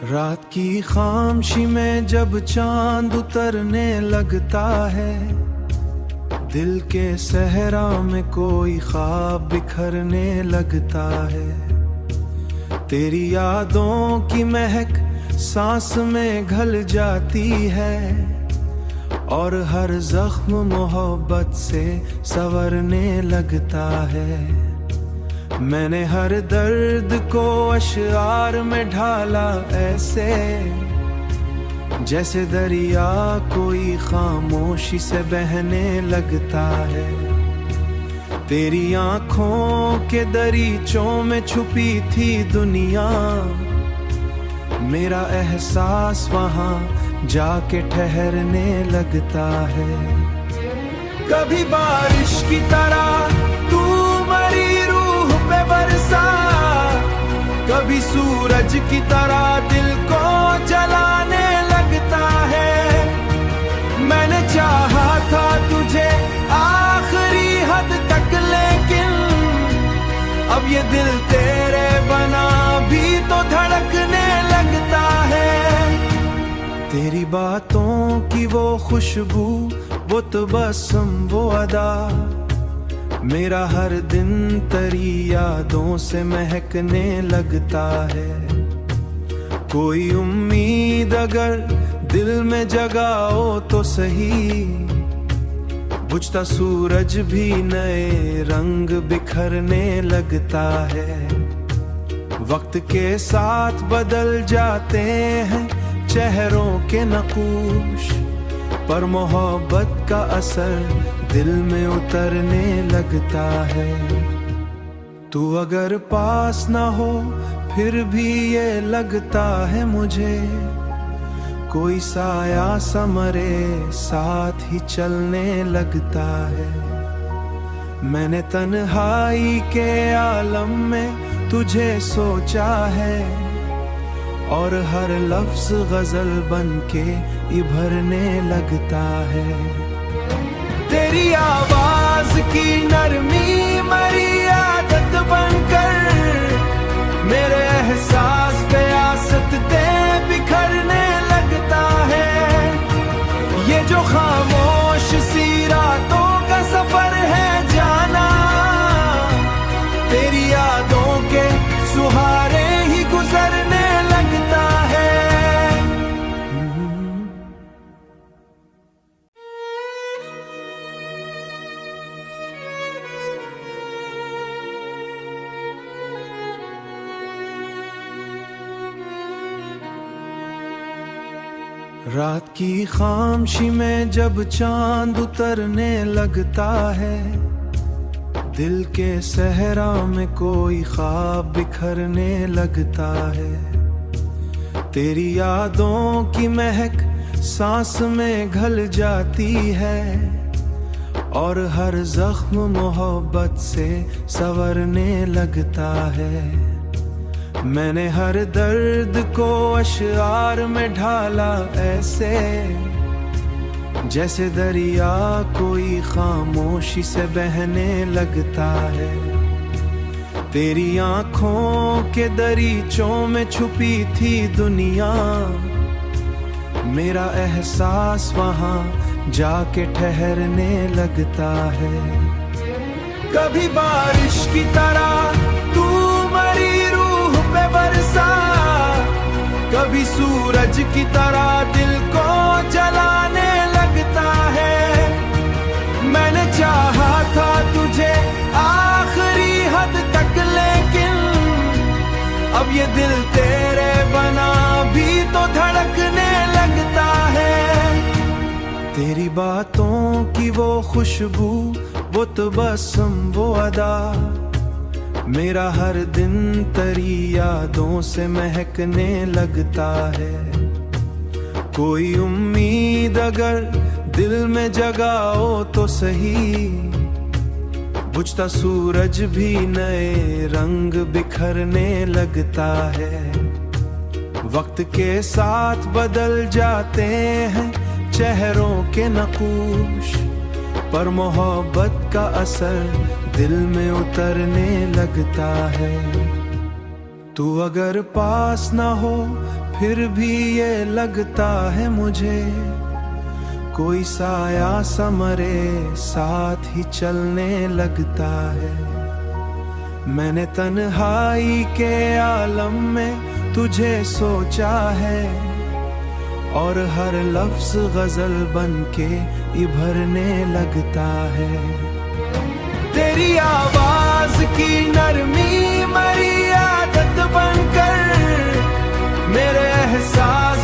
रात की खामोशी में जब चांद उतरने लगता है, दिल के सहरा में कोई ख्वाब बिखरने लगता है। तेरी यादों की महक सांस में घल जाती है और हर जख्म मोहब्बत से संवरने लगता है। मैंने हर दर्द को अशआर में ढाला ऐसे, जैसे दरिया कोई खामोशी से बहने लगता है। तेरी आंखों के दरीचों में छुपी थी दुनिया, मेरा एहसास वहां जाके ठहरने लगता है। कभी बारिश की तरह तू मरी रूह पे बरसा, कभी सूरज की तरह दिल को जलाने लगता है। मैंने चाहा था तुझे आखिरी हद तक, लेकिन अब ये दिल तेरे बना भी तो धड़कने लगता है। तेरी बातों की वो खुशबू, वो तबस्सुम, वो अदा, मेरा हर दिन तेरी यादों से महकने लगता है। कोई उम्मीद अगर दिल में जगाओ तो सही, बुझता सूरज भी नए रंग बिखरने लगता है। वक्त के साथ बदल जाते हैं चेहरों के नक्श, पर मोहब्बत का असर दिल में उतरने लगता है। तू अगर पास ना हो फिर भी ये लगता है मुझे, कोई साया समरे साथ ही चलने लगता है। मैंने तन्हाई के आलम में तुझे सोचा है और हर लफ्ज गजल बन के इभरने लगता है। तेरी आवाज की नरमी मरी आदत बनकर मेरे एहसास पे आसते बिखरने लगता है। ये जो खामोश सी रातों का सफर है जाना, तेरी यादों के सुहारे ही गुजरने लगता है। रात की खामोशी में जब चांद उतरने लगता है, दिल के सहरा में कोई ख्वाब बिखरने लगता है। तेरी यादों की महक सांस में घल जाती है और हर जख्म मोहब्बत से संवरने लगता है। मैंने हर दर्द को अशआर में ढाला ऐसे, जैसे दरिया कोई खामोशी से बहने लगता है। तेरी आंखों के दरीचों में छुपी थी दुनिया, मेरा एहसास वहां जाके ठहरने लगता है। कभी बारिश की तरह तू मरी रूह पे बरसा, कभी सूरज की तरह दिल को जलाने लगता है। मैंने चाहा था तुझे आखिरी हद तक, लेकिन अब ये दिल तेरे बना भी तो धड़कने लगता है। तेरी बातों की वो खुशबू, वो तबस्सुम, वो अदा, मेरा हर दिन तेरी यादों से महकने लगता है। कोई उम्मीद अगर दिल में जगाओ तो सही, बुझता सूरज भी नए रंग बिखरने लगता है। वक्त के साथ बदल जाते हैं चेहरों के नक्श, पर मोहब्बत का असर दिल में उतरने लगता है। तू अगर पास ना हो फिर भी ये लगता है मुझे कोई साया समरे साथ ही चलने लगता है। मैंने तन्हाई के आलम में तुझे सोचा है और हर लफ्ज गजल बन के इभरने लगता है। तेरी आवाज की नरमी मेरी आदत बनकर मेरे एहसास